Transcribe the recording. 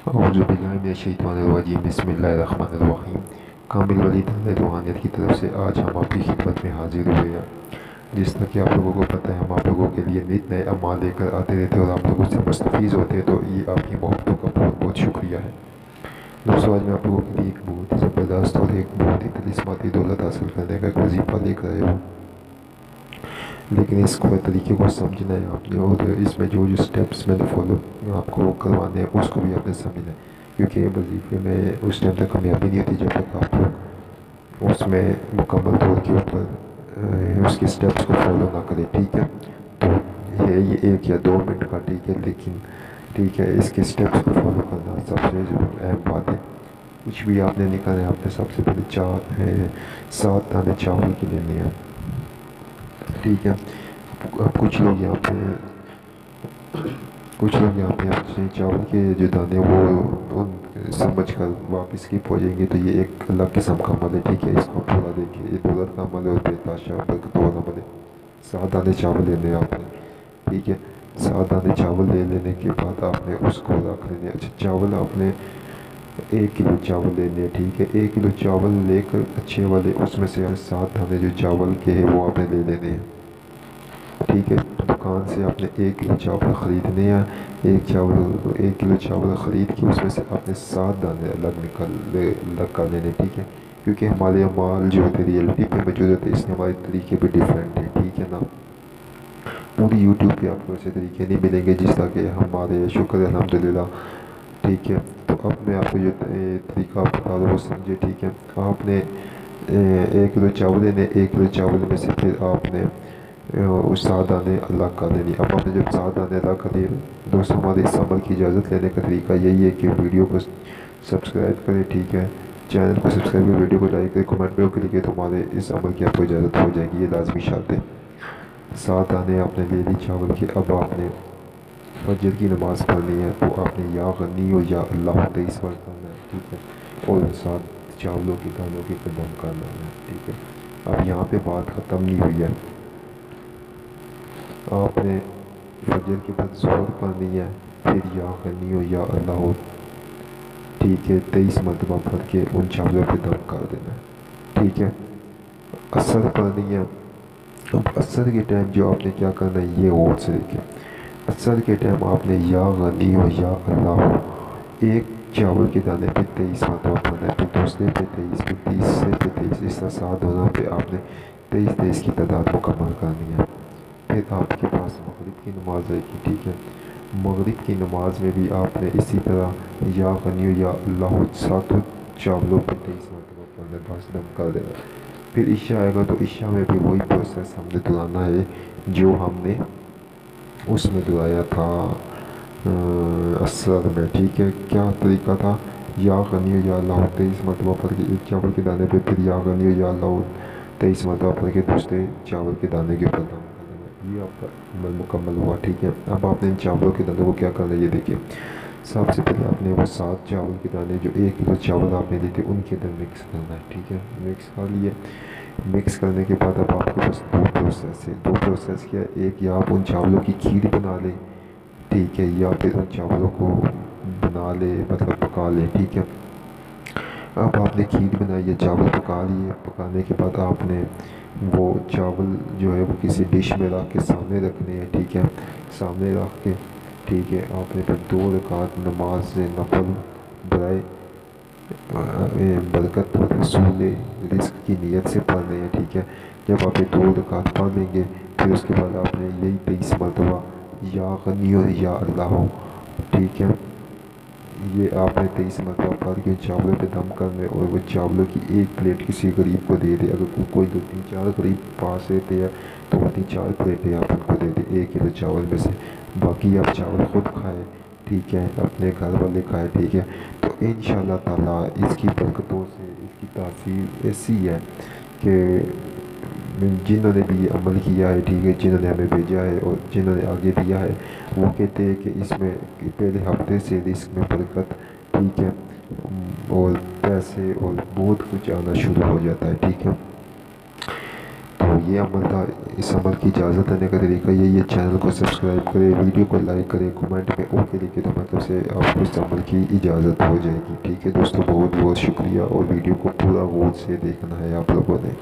اعوذ باللہ من الشیطان الرجیم، بسم اللہ الرحمن الرحیم۔ کامل ولی تعالی روحانیت کی طرف سے آج ہم آپ کی خدمت میں حاضر ہوئے ہیں۔ جس طرح کہ آپ لوگوں کو پتہ ہے، ہم آپ لوگوں کے لیے نت نئے اعمال لے کر آتے رہتے ہیں اور آپ لوگوں سے مستفیض ہوتے ہیں، تو یہ آپ کی محبتوں کا بہت بہت شکریہ ہے۔ دوستوں، آج میں آپ لوگوں کے لیے ایک بہت ہی زبردست اور ایک بہت ہی طلسماتی دولت حاصل کرنے کا ایک وظیفہ لے کر آئے ہوں، لیکن اس کو طریقے کو سمجھنا ہے آپ نے، اور اس میں جو سٹیپس میں نے فالو آپ کو کروانے ہیں اس کو بھی آپ نے سمجھنا ہے، کیونکہ وظیفے میں اس ٹائم تک کامیابی نہیں ہوتی جب تک آپ لوگ اس میں مکمل طور کے اوپر اس کے سٹیپس کو فالو نہ کریں، ٹھیک ہے؟ تو یہ 1 یا 2 منٹ کا ٹھیک ہے، لیکن ٹھیک ہے، اس کے سٹیپس کو فالو کرنا سب سے اہم بات ہے۔ کچھ بھی آپ نے نکالنا ہے، آپ نے سب سے پہلے 7 دانے چاول کے لینے ہیں، ٹھیک ہے؟ اب کچھ لوگ یہاں پہ اپنے چاول کے جو دانے وہ ان سمجھ کر واپس اسکپ ہو جائیں گے، تو یہ ایک الگ قسم کا عمل ہے، ٹھیک ہے؟ اس کو پورا دیکھیں، یہ دولت کا عمل ہے اور بے برکت والا عمل ہے۔ 7 دانے چاول لینے ہیں آپ نے، ٹھیک ہے؟ 7 دانے چاول لے لینے کے بعد آپ نے اس کو رکھ لینے۔ اچھا، چاول آپ نے 1 کلو چاول لینے ہیں، ٹھیک ہے؟ 1 کلو چاول لے کر اچھے والے اس میں سے 7 دانے جو چاول کے ہیں وہ آپ نے لے لینے ہیں، ٹھیک ہے؟ دکان سے آپ نے 1 کلو چاول خریدنے ہیں۔ 1 کلو چاول خرید کے اس میں سے آپ نے 7 دانے الگ کر لینے، ٹھیک ہے؟ کیونکہ ہمارے مال جو ہوتے ریئلٹی پہ موجود ہوتے، اس لیے ہمارے طریقے بھی ڈیفرنٹ ہے، ٹھیک ہے نا؟ پوری یوٹیوب پہ آپ کو ایسے طریقے نہیں ملیں گے جس طرح کہ ہمارے، شکر الحمدللہ، ٹھیک ہے؟ تو اب میں آپ کو یہ طریقہ بتا دوں، وہ سمجھے، ٹھیک ہے؟ آپ نے 1 کلو چاول لینے، 1 کلو چاول میں سے پھر آپ نے اس 7 دانے الگ کر دینی۔ اب آپ نے جب 7 دانے الگ کر دیے، دوستوں، ہمارے اس عمل کی اجازت لینے کا طریقہ یہی ہے کہ ویڈیو کو سبسکرائب کریں، ٹھیک ہے؟ چینل کو سبسکرائب کریں، ویڈیو کو لائک کریں، کمنٹ میں لکھیں، تو ہمارے اس عمل کی آپ کو اجازت ہو جائے گی، یہ لازمی شرط ہے۔ 7 دانے آپ نے لے لی چاول کے۔ اب آپ نے فجر کی نماز پڑھنی ہے، تو آپ نے یا غنی و یا اللہ 23 بار کرنا ہے، ٹھیک ہے؟ اور 7 چاولوں کے دانوں کے قدم کرنا ہے، ٹھیک ہے؟ اب یہاں پہ بات ختم نہیں ہوئی ہے، آپ نے فجر کے بعد ظہر پڑھنی ہے، پھر یا غنی و یا اللہ، ٹھیک ہے؟ 23 مرتبہ پڑھ کے ان چاولوں پہ دم کر دینا ہے، ٹھیک ہے؟ عصر پڑھنی ہے۔ اب عصر کے ٹائم جو آپ نے کیا کرنا ہے، یہ غور سے دیکھیں۔ عصر کے ٹائم آپ نے یا غنی و یا اللہ ایک چاول کے دانے پہ 23 مرتبہ پڑھنا ہے، پھر دوسرے پہ 23، پھر تیسرے پہ 23، اس طرح 7 دونوں پہ آپ نے 23 کی تعداد مکمل کرنی ہے۔ پھر آپ کے پاس مغرب کی نماز آئے گی، ٹھیک ہے؟ مغرب کی نماز میں بھی آپ نے اسی طرح یا غنی و یا اللہ 7 چاولوں پہ 23 مرتبہ پڑھنا ہے، بس دم کر دینا ہے۔ پھر عشاء آئے گا، تو عشاء میں بھی وہی پروسیس ہم نے دہرانا ہے جو ہم نے اس میں دہرایا تھا عصر میں، ٹھیک ہے؟ کیا طریقہ تھا؟ یا غنی و یا اللہ 23 مرتبہ پڑھ کے ایک چاول کے دانے پہ، پھر یا غنی و یا اللہ 23 مرتبہ پڑھ کے دوسرے چاول کے دانے کے اوپر دم کر دینا۔ یہ آپ کا عمل مکمل ہوا، ٹھیک ہے؟ اب آپ نے ان چاولوں کے دانوں کو کیا کرنا ہے، یہ دیکھیں۔ سب سے پہلے آپ نے وہ 7 چاول کے دانے جو 1 کلو چاول آپ نے لیے تھے ان کے اندر مکس کرنا ہے، ٹھیک ہے؟ مکس کر لیے۔ مکس کرنے کے بعد اب آپ کے پاس 2 پروسیس کیا ہے، ایک یا آپ ان چاولوں کی کھیر بنا لیں، ٹھیک ہے؟ یا پھر ان چاولوں کو بنا لے، مطلب پکا لے، ٹھیک ہے؟ اب آپ نے کھیر بنائی ہے، چاول پکا لیے۔ پکانے کے بعد آپ نے وہ چاول جو ہے وہ کسی ڈش میں رکھ کے سامنے رکھنے ہیں، ٹھیک ہے؟ سامنے رکھ کے، ٹھیک ہے، آپ نے پھر 2 رکعت نماز نفل برائے برکت و حصول رزق کی نیت سے پڑھنے ہیں، ٹھیک ہے؟ جب آپ یہ 2 رکعت پڑھ لیں گے، پھر اس کے بعد آپ نے یہی 23 مرتبہ یا غنی و یا اللہ، ٹھیک ہے؟ یہ آپ نے 23 مرتبہ پڑھ کے چاولوں پہ دم کرنے، اور وہ چاولوں کی 1 پلیٹ کسی غریب کو دے دے۔ اگر کوئی 2-3-4 غریب پاس رہتے ہیں تو وہ 4 پلیٹیں آپ ان کو دے دیں 1 کلو چاول میں سے، باقی آپ چاول خود کھائیں، ٹھیک ہے؟ اپنے گھر والے کھائیں، ٹھیک ہے؟ تو انشاءاللہ تعالیٰ اس کی برکتوں سے اس کی تاثیر ایسی ہے کہ جنہوں نے بھی یہ عمل کیا ہے، ٹھیک ہے، جنہوں نے ہمیں بھیجا ہے اور جنہوں نے آگے دیا ہے، وہ کہتے ہیں کہ اس میں پہلے ہفتے سے رزق میں برکت، ٹھیک ہے، اور پیسے اور بہت کچھ آنا شروع ہو جاتا ہے، ٹھیک ہے؟ تو یہ عمل تھا. اس عمل کی اجازت لینے کا طریقہ یہی ہے, چینل کو سبسکرائب کرے, ویڈیو کو لائک کرے, کمنٹ میں اوکے لکھے تو مطلب سے آپ کو اس عمل کی اجازت ہو جائے گی. ٹھیک ہے دوستوں, بہت بہت شکریہ, اور ویڈیو کو پورا غور سے دیکھنا ہے آپ لوگوں نے.